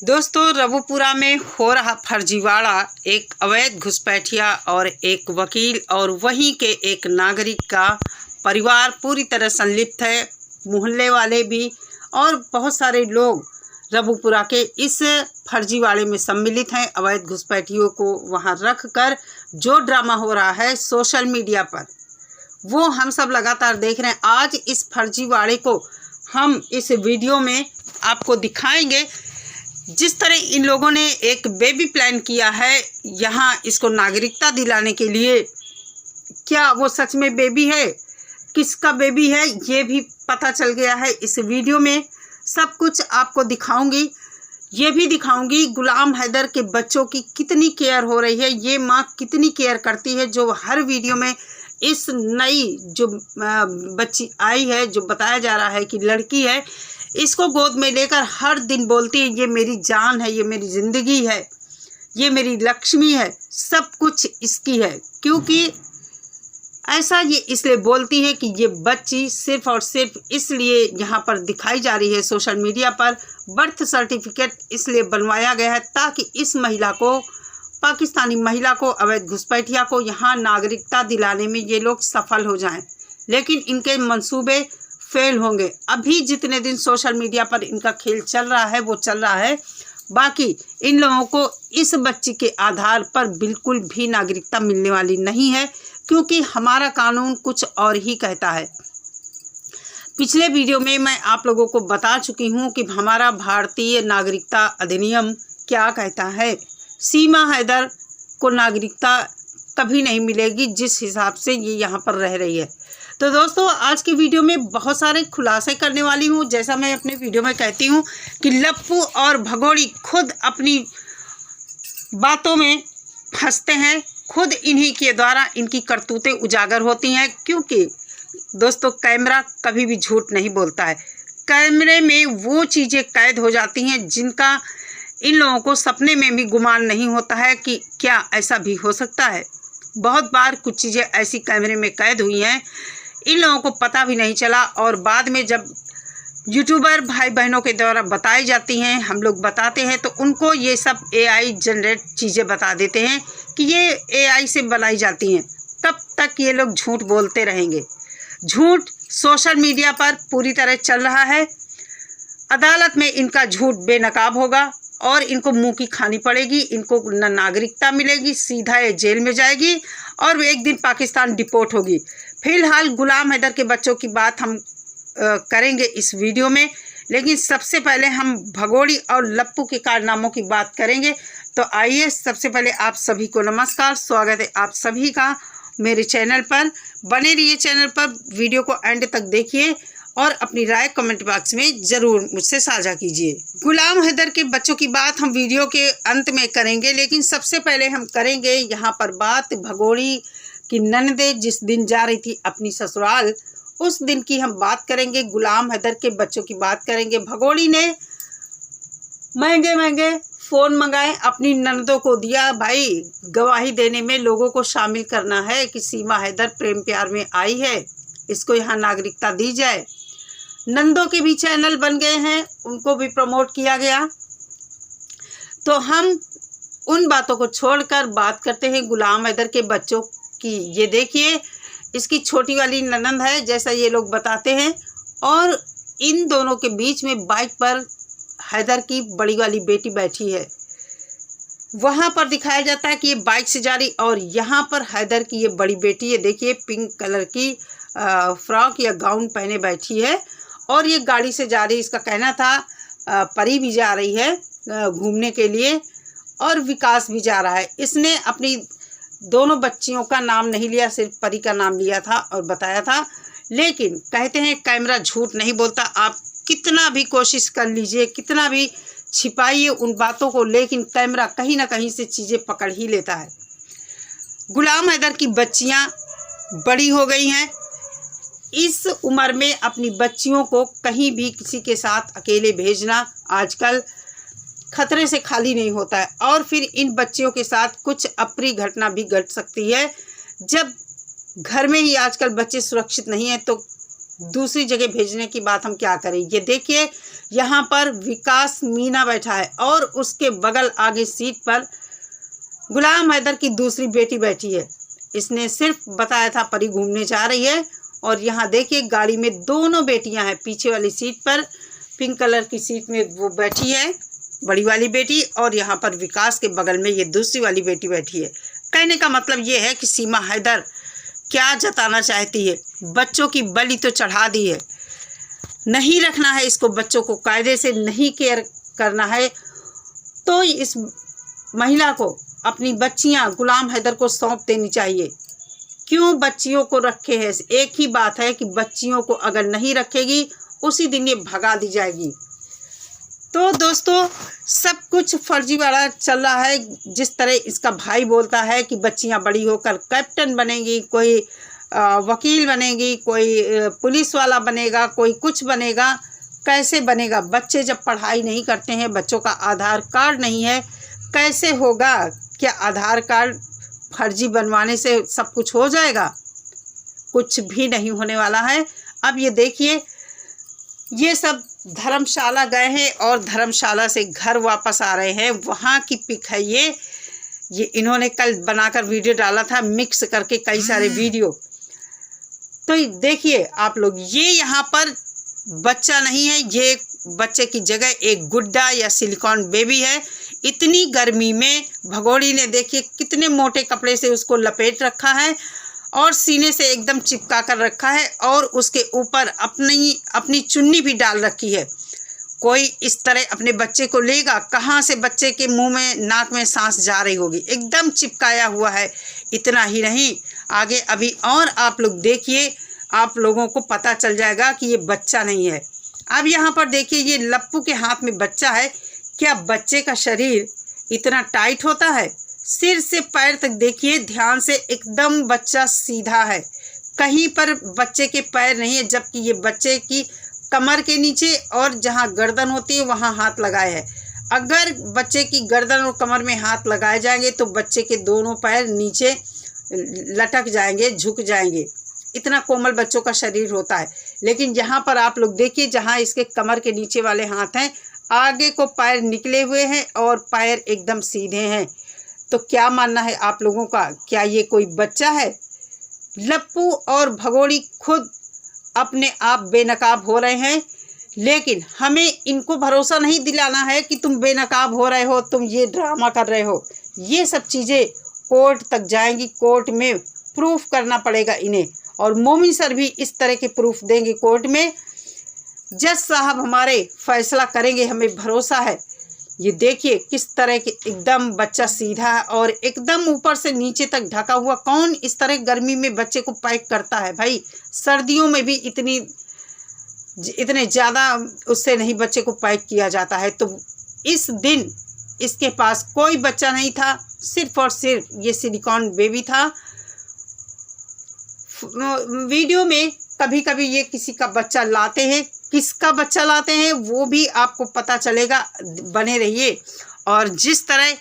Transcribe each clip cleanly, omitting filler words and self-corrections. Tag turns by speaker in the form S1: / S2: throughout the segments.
S1: दोस्तों, रवुपुरा में हो रहा फर्जीवाड़ा, एक अवैध घुसपैठिया और एक वकील और वहीं के एक नागरिक का परिवार पूरी तरह संलिप्त है। मोहल्ले वाले भी और बहुत सारे लोग रवुपुरा के इस फर्जीवाड़े में सम्मिलित हैं। अवैध घुसपैठियों को वहां रख कर जो ड्रामा हो रहा है सोशल मीडिया पर, वो हम सब लगातार देख रहे हैं। आज इस फर्जीवाड़े को हम इस वीडियो में आपको दिखाएंगे। जिस तरह इन लोगों ने एक बेबी प्लान किया है यहाँ इसको नागरिकता दिलाने के लिए, क्या वो सच में बेबी है, किसका बेबी है, ये भी पता चल गया है। इस वीडियो में सब कुछ आपको दिखाऊंगी। ये भी दिखाऊंगी गुलाम हैदर के बच्चों की कितनी केयर हो रही है, ये माँ कितनी केयर करती है। जो हर वीडियो में इस नई जो बच्ची आई है, जो बताया जा रहा है कि लड़की है, इसको गोद में लेकर हर दिन बोलती है ये मेरी जान है, ये मेरी ज़िंदगी है, ये मेरी लक्ष्मी है, सब कुछ इसकी है। क्योंकि ऐसा ये इसलिए बोलती है कि ये बच्ची सिर्फ और सिर्फ इसलिए यहाँ पर दिखाई जा रही है सोशल मीडिया पर। बर्थ सर्टिफिकेट इसलिए बनवाया गया है ताकि इस महिला को, पाकिस्तानी महिला को, अवैध घुसपैठिया को यहाँ नागरिकता दिलाने में ये लोग सफल हो जाएं। लेकिन इनके मंसूबे फेल होंगे। अभी जितने दिन सोशल मीडिया पर इनका खेल चल रहा है वो चल रहा है। बाकी इन लोगों को इस बच्ची के आधार पर बिल्कुल भी नागरिकता मिलने वाली नहीं है, क्योंकि हमारा कानून कुछ और ही कहता है। पिछले वीडियो में मैं आप लोगों को बता चुकी हूँ कि हमारा भारतीय नागरिकता अधिनियम क्या कहता है। सीमा हैदर को नागरिकता कभी नहीं मिलेगी जिस हिसाब से ये यहाँ पर रह रही है। तो दोस्तों, आज की वीडियो में बहुत सारे खुलासे करने वाली हूँ। जैसा मैं अपने वीडियो में कहती हूँ कि लप्पू और भगोड़ी खुद अपनी बातों में फंसते हैं, खुद इन्हीं के द्वारा इनकी करतूतें उजागर होती हैं। क्योंकि दोस्तों, कैमरा कभी भी झूठ नहीं बोलता है। कैमरे में वो चीज़ें कैद हो जाती हैं जिनका इन लोगों को सपने में भी गुमान नहीं होता है कि क्या ऐसा भी हो सकता है। बहुत बार कुछ चीज़ें ऐसी कैमरे में कैद हुई हैं, इन लोगों को पता भी नहीं चला, और बाद में जब यूट्यूबर भाई बहनों के द्वारा बताई जाती हैं, हम लोग बताते हैं, तो उनको ये सब एआई जनरेट चीज़ें बता देते हैं कि ये एआई से बनाई जाती हैं। तब तक ये लोग झूठ बोलते रहेंगे। झूठ सोशल मीडिया पर पूरी तरह चल रहा है। अदालत में इनका झूठ बेनकाब होगा और इनको मुंह की खानी पड़ेगी। इनको न नागरिकता मिलेगी, सीधा ये जेल में जाएगी और एक दिन पाकिस्तान डिपोर्ट होगी। फिलहाल गुलाम हैदर के बच्चों की बात हम करेंगे इस वीडियो में, लेकिन सबसे पहले हम भगोड़ी और लप्पू के कारनामों की बात करेंगे। तो आइए, सबसे पहले आप सभी को नमस्कार, स्वागत है आप सभी का मेरे चैनल पर। बने रहिए चैनल पर, वीडियो को एंड तक देखिए और अपनी राय कमेंट बॉक्स में ज़रूर मुझसे साझा कीजिए। गुलाम हैदर के बच्चों की बात हम वीडियो के अंत में करेंगे, लेकिन सबसे पहले हम करेंगे यहाँ पर बात भगोड़ी की ननदे जिस दिन जा रही थी अपनी ससुराल, उस दिन की हम बात करेंगे। गुलाम हैदर के बच्चों की बात करेंगे। भगोड़ी ने महंगे महंगे फ़ोन मंगाए, अपनी ननदों को दिया। भाई, गवाही देने में लोगों को शामिल करना है कि सीमा हैदर प्रेम प्यार में आई है, इसको यहाँ नागरिकता दी जाए। नंदों के भी चैनल बन गए हैं, उनको भी प्रमोट किया गया। तो हम उन बातों को छोड़कर बात करते हैं गुलाम हैदर के बच्चों की। ये देखिए, इसकी छोटी वाली ननंद है जैसा ये लोग बताते हैं, और इन दोनों के बीच में बाइक पर हैदर की बड़ी वाली बेटी बैठी है। वहाँ पर दिखाया जाता है कि ये बाइक से जा रही, और यहाँ पर हैदर की ये बड़ी बेटी है, देखिए पिंक कलर की फ्रॉक या गाउन पहने बैठी है और ये गाड़ी से जा रही है। इसका कहना था परी भी जा रही है घूमने के लिए और विकास भी जा रहा है। इसने अपनी दोनों बच्चियों का नाम नहीं लिया, सिर्फ परी का नाम लिया था और बताया था। लेकिन कहते हैं कैमरा झूठ नहीं बोलता। आप कितना भी कोशिश कर लीजिए, कितना भी छिपाइए उन बातों को, लेकिन कैमरा कहीं ना कहीं से चीज़ें पकड़ ही लेता है। गुलाम हैदर की बच्चियाँ बड़ी हो गई हैं। इस उम्र में अपनी बच्चियों को कहीं भी किसी के साथ अकेले भेजना आजकल खतरे से खाली नहीं होता है, और फिर इन बच्चियों के साथ कुछ अप्रिय घटना भी घट सकती है। जब घर में ही आजकल बच्चे सुरक्षित नहीं हैं तो दूसरी जगह भेजने की बात हम क्या करें। ये देखिए यहाँ पर विकास मीना बैठा है और उसके बगल आगे सीट पर गुलाम हैदर की दूसरी बेटी बैठी है। इसने सिर्फ बताया था परी घूमने जा रही है और यहाँ देखिए गाड़ी में दोनों बेटियां हैं। पीछे वाली सीट पर पिंक कलर की सीट में वो बैठी है बड़ी वाली बेटी और यहाँ पर विकास के बगल में ये दूसरी वाली बेटी बैठी है। कहने का मतलब ये है कि सीमा हैदर क्या जताना चाहती है, बच्चों की बलि तो चढ़ा दी है, नहीं रखना है इसको, बच्चों को कायदे से नहीं केयर करना है तो इस महिला को अपनी बच्चियां गुलाम हैदर को सौंप देनी चाहिए। क्यों बच्चियों को रखे हैं? एक ही बात है कि बच्चियों को अगर नहीं रखेगी उसी दिन ये भगा दी जाएगी। तो दोस्तों सब कुछ फर्जीवाड़ा चल रहा है। जिस तरह इसका भाई बोलता है कि बच्चियां बड़ी होकर कैप्टन बनेगी, कोई वकील बनेगी, कोई पुलिस वाला बनेगा, कोई कुछ बनेगा। कैसे बनेगा? बच्चे जब पढ़ाई नहीं करते हैं, बच्चों का आधार कार्ड नहीं है, कैसे होगा? क्या आधार कार्ड फर्जी बनवाने से सब कुछ हो जाएगा? कुछ भी नहीं होने वाला है। अब ये देखिए ये सब धर्मशाला गए हैं और धर्मशाला से घर वापस आ रहे हैं, वहाँ की पिक है ये इन्होंने कल बनाकर वीडियो डाला था मिक्स करके कई सारे वीडियो। तो देखिए आप लोग, ये यहाँ पर बच्चा नहीं है, ये बच्चे की जगह एक गुड्डा या सिलिकॉन बेबी है। इतनी गर्मी में भगोड़ी ने देखिए कितने मोटे कपड़े से उसको लपेट रखा है और सीने से एकदम चिपका कर रखा है और उसके ऊपर अपनी चुन्नी भी डाल रखी है। कोई इस तरह अपने बच्चे को लेगा? कहाँ से बच्चे के मुंह में नाक में सांस जा रही होगी? एकदम चिपकाया हुआ है। इतना ही नहीं, आगे अभी और आप लोग देखिए, आप लोगों को पता चल जाएगा कि ये बच्चा नहीं है। अब यहाँ पर देखिए ये लप्पू के हाथ में बच्चा है। क्या बच्चे का शरीर इतना टाइट होता है? सिर से पैर तक देखिए ध्यान से, एकदम बच्चा सीधा है, कहीं पर बच्चे के पैर नहीं है, जबकि ये बच्चे की कमर के नीचे और जहाँ गर्दन होती है वहाँ हाथ लगाए है। अगर बच्चे की गर्दन और कमर में हाथ लगाए जाएंगे तो बच्चे के दोनों पैर नीचे लटक जाएंगे, झुक जाएंगे। इतना कोमल बच्चों का शरीर होता है। लेकिन यहाँ पर आप लोग देखिए, जहाँ इसके कमर के नीचे वाले हाथ हैं, आगे को पैर निकले हुए हैं और पैर एकदम सीधे हैं। तो क्या मानना है आप लोगों का? क्या ये कोई बच्चा है? लप्पू और भगोड़ी खुद अपने आप बेनकाब हो रहे हैं, लेकिन हमें इनको भरोसा नहीं दिलाना है कि तुम बेनकाब हो रहे हो, तुम ये ड्रामा कर रहे हो। ये सब चीज़ें कोर्ट तक जाएंगी, कोर्ट में प्रूफ करना पड़ेगा इन्हें, और मोमिन सर भी इस तरह के प्रूफ देंगे कोर्ट में। जज साहब हमारे फैसला करेंगे, हमें भरोसा है। ये देखिए किस तरह के एकदम बच्चा सीधा है और एकदम ऊपर से नीचे तक ढका हुआ। कौन इस तरह गर्मी में बच्चे को पैक करता है भाई? सर्दियों में भी इतने ज़्यादा उससे नहीं बच्चे को पैक किया जाता है। तो इस दिन इसके पास कोई बच्चा नहीं था, सिर्फ और सिर्फ ये सिलिकॉन बेबी था। वीडियो में कभी कभी ये किसी का बच्चा लाते हैं, किसका बच्चा लाते हैं वो भी आपको पता चलेगा, बने रहिए। और जिस तरह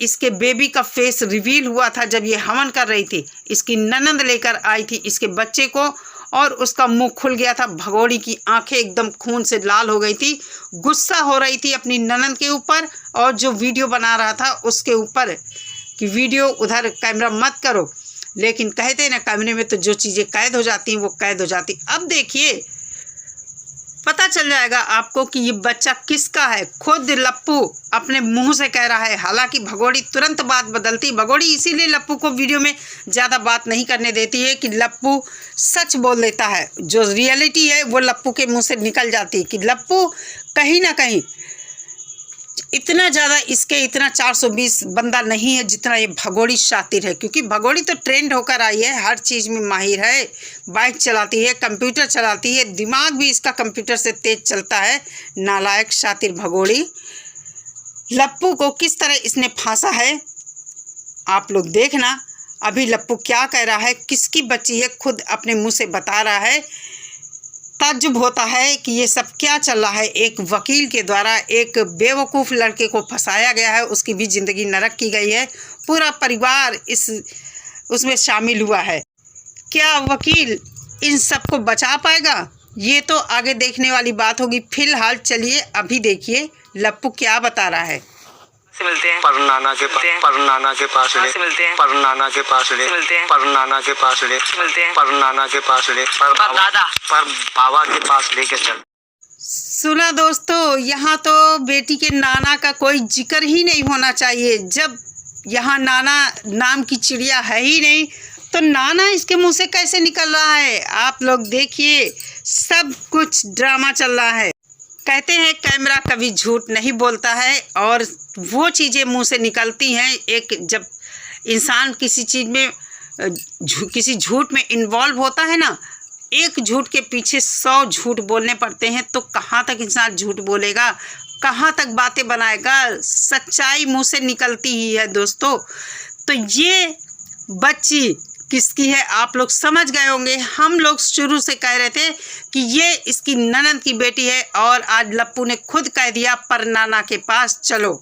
S1: इसके बेबी का फेस रिवील हुआ था जब ये हवन कर रही थी, इसकी ननंद लेकर आई थी इसके बच्चे को और उसका मुंह खुल गया था, भगोड़ी की आंखें एकदम खून से लाल हो गई थी, गुस्सा हो रही थी अपनी ननंद के ऊपर और जो वीडियो बना रहा था उसके ऊपर कि वीडियो उधर कैमरा मत करो। लेकिन कहते हैं ना, कैमरे में तो जो चीज़ें कैद हो जाती हैं वो कैद हो जाती। अब देखिए पता चल जाएगा आपको कि ये बच्चा किसका है। खुद लप्पू अपने मुंह से कह रहा है। हालांकि भगोड़ी तुरंत बात बदलती। भगोड़ी इसीलिए लप्पू को वीडियो में ज़्यादा बात नहीं करने देती है कि लप्पू सच बोल देता है, जो रियलिटी है वो लप्पू के मुंह से निकल जाती है कि लप्पू कहीं ना कहीं इतना ज़्यादा इतना 420 बंदा नहीं है जितना ये भगोड़ी शातिर है। क्योंकि भगोड़ी तो ट्रेंड होकर आई है, हर चीज़ में माहिर है, बाइक चलाती है, कंप्यूटर चलाती है, दिमाग भी इसका कंप्यूटर से तेज चलता है। नालायक शातिर भगोड़ी। लप्पू को किस तरह इसने फांसा है आप लोग देखना। अभी लप्पू क्या कह रहा है, किसकी बच्ची है, खुद अपने मुँह से बता रहा है। ताज्जुब होता है कि ये सब क्या चल रहा है। एक वकील के द्वारा एक बेवकूफ़ लड़के को फंसाया गया है, उसकी भी ज़िंदगी नरक की गई है, पूरा परिवार उसमें शामिल हुआ है। क्या वकील इन सबको बचा पाएगा, ये तो आगे देखने वाली बात होगी। फिलहाल चलिए अभी देखिए लप्पू क्या बता रहा है।
S2: मिलते हैं पर नाना के पास, पर नाना के पास मिलते हैं, पर नाना के पास मिलते हैं, पर नाना के पास मिलते हैं, पर नाना के पास पर दादा, पर बाबा के पास लेके चल।
S1: सुना दोस्तों, यहाँ तो बेटी के नाना का कोई जिक्र ही नहीं होना चाहिए। जब यहाँ नाना नाम की चिड़िया है ही नहीं तो नाना इसके मुंह से कैसे निकल रहा है। आप लोग देखिए, सब कुछ ड्रामा चल रहा है। कहते हैं कैमरा कभी झूठ नहीं बोलता है और वो चीज़ें मुंह से निकलती हैं। एक जब इंसान किसी चीज़ में किसी झूठ में इन्वॉल्व होता है ना, एक झूठ के पीछे 100 झूठ बोलने पड़ते हैं, तो कहाँ तक इंसान झूठ बोलेगा, कहाँ तक बातें बनाएगा। सच्चाई मुंह से निकलती ही है दोस्तों। तो ये बच्ची किसकी है आप लोग समझ गए होंगे। हम लोग शुरू से कह रहे थे कि ये इसकी ननद की बेटी है और आज लप्पू ने खुद कह दिया पर नाना के पास चलो,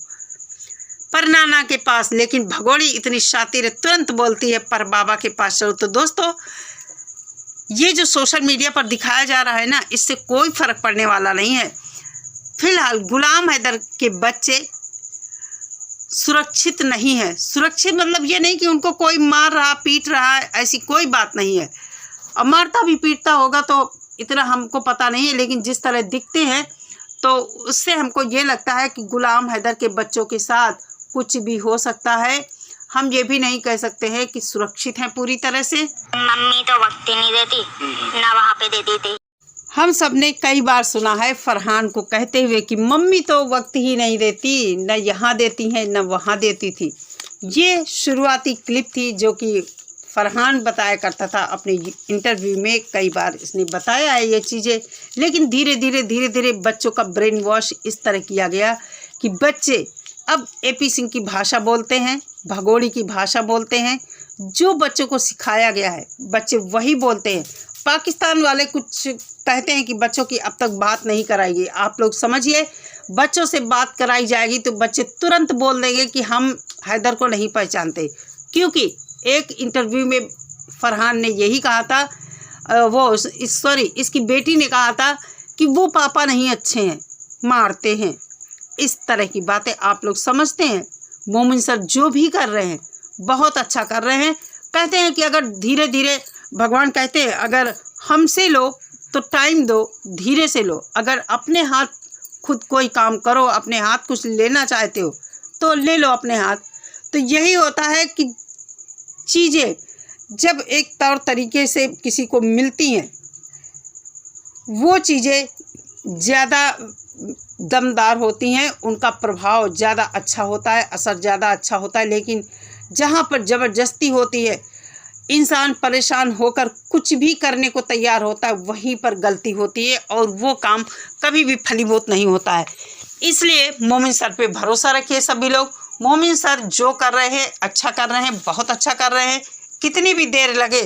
S1: पर नाना के पास। लेकिन भगोड़ी इतनी शातिर है, तुरंत बोलती है पर बाबा के पास चलो। तो दोस्तों, ये जो सोशल मीडिया पर दिखाया जा रहा है ना, इससे कोई फ़र्क पड़ने वाला नहीं है। फिलहाल गुलाम हैदर के बच्चे सुरक्षित नहीं है। सुरक्षित मतलब ये नहीं कि उनको कोई मार रहा पीट रहा है, ऐसी कोई बात नहीं है। अब मारता भी पीटता होगा तो इतना हमको पता नहीं है, लेकिन जिस तरह दिखते हैं तो उससे हमको ये लगता है कि गुलाम हैदर के बच्चों के साथ कुछ भी हो सकता है। हम ये भी नहीं कह सकते हैं कि सुरक्षित हैं पूरी तरह से।
S3: मम्मी तो वक्त ही नहीं देती, ना वहाँ पे देती थी।
S1: हम सब ने कई बार सुना है फरहान को कहते हुए कि मम्मी तो वक्त ही नहीं देती, न यहाँ देती हैं न वहाँ देती थी। ये शुरुआती क्लिप थी जो कि फरहान बताया करता था अपने इंटरव्यू में। कई बार इसने बताया है ये चीज़ें, लेकिन धीरे धीरे बच्चों का ब्रेन वॉश इस तरह किया गया कि बच्चे अब एपी सिंह की भाषा बोलते हैं, भगोड़ी की भाषा बोलते हैं। जो बच्चों को सिखाया गया है बच्चे वही बोलते हैं। पाकिस्तान वाले कुछ कहते हैं कि बच्चों की अब तक बात नहीं कराएगी। आप लोग समझिए, बच्चों से बात कराई जाएगी तो बच्चे तुरंत बोल देंगे कि हम हैदर को नहीं पहचानते। क्योंकि एक इंटरव्यू में फरहान ने यही कहा था, इसकी बेटी ने कहा था कि वो पापा नहीं अच्छे हैं, मारते हैं। इस तरह की बातें आप लोग समझते हैं। मोमिन सर जो भी कर रहे हैं बहुत अच्छा कर रहे हैं। कहते हैं कि अगर धीरे धीरे, भगवान कहते हैं अगर हमसे लो तो टाइम दो, धीरे से लो। अगर अपने हाथ खुद कोई काम करो, अपने हाथ कुछ लेना चाहते हो तो ले लो अपने हाथ। तो यही होता है कि चीज़ें जब एक तौर तरीके से किसी को मिलती हैं, वो चीज़ें ज़्यादा दमदार होती हैं, उनका प्रभाव ज़्यादा अच्छा होता है, असर ज़्यादा अच्छा होता है। लेकिन जहाँ पर ज़बरदस्ती होती है, इंसान परेशान होकर कुछ भी करने को तैयार होता है, वहीं पर गलती होती है और वो काम कभी भी फलीभूत नहीं होता है। इसलिए मोमिन सर पे भरोसा रखिए सभी लोग। मोमिन सर जो कर रहे हैं अच्छा कर रहे हैं, बहुत अच्छा कर रहे हैं। कितनी भी देर लगे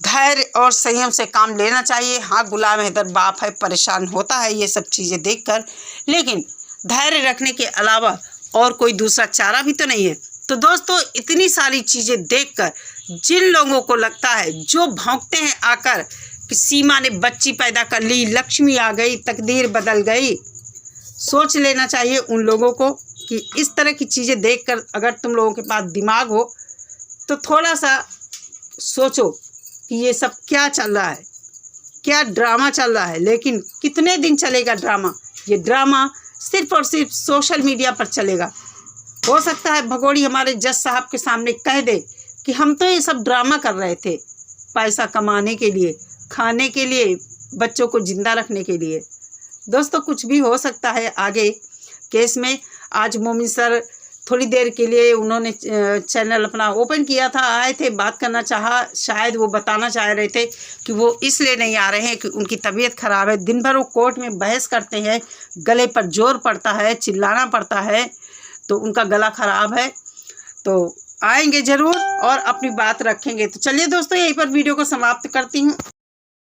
S1: धैर्य और संयम से काम लेना चाहिए। हाँ, गुलाम हैदर बाप है, परेशान होता है ये सब चीज़ें देखकर, लेकिन धैर्य रखने के अलावा और कोई दूसरा चारा भी तो नहीं है। तो दोस्तों, इतनी सारी चीज़ें देखकर जिन लोगों को लगता है, जो भौंकते हैं आकर कि सीमा ने बच्ची पैदा कर ली, लक्ष्मी आ गई, तकदीर बदल गई, सोच लेना चाहिए उन लोगों को कि इस तरह की चीज़ें देखकर अगर तुम लोगों के पास दिमाग हो तो थोड़ा सा सोचो कि ये सब क्या चल रहा है, क्या ड्रामा चल रहा है। लेकिन कितने दिन चलेगा ड्रामा? ये ड्रामा सिर्फ और सिर्फ सोशल मीडिया पर चलेगा। हो सकता है भगोड़ी हमारे जज साहब के सामने कह दे कि हम तो ये सब ड्रामा कर रहे थे पैसा कमाने के लिए, खाने के लिए, बच्चों को जिंदा रखने के लिए। दोस्तों, कुछ भी हो सकता है आगे केस में। आज मोमिन सर थोड़ी देर के लिए उन्होंने चैनल अपना ओपन किया था, आए थे, बात करना चाहा। शायद वो बताना चाह रहे थे कि वो इसलिए नहीं आ रहे हैं कि उनकी तबीयत ख़राब है। दिन भर वो कोर्ट में बहस करते हैं, गले पर जोर पड़ता है, चिल्लाना पड़ता है, तो उनका गला ख़राब है। तो आएंगे ज़रूर और अपनी बात रखेंगे। तो चलिए दोस्तों, यहीं पर वीडियो को समाप्त करती हूँ।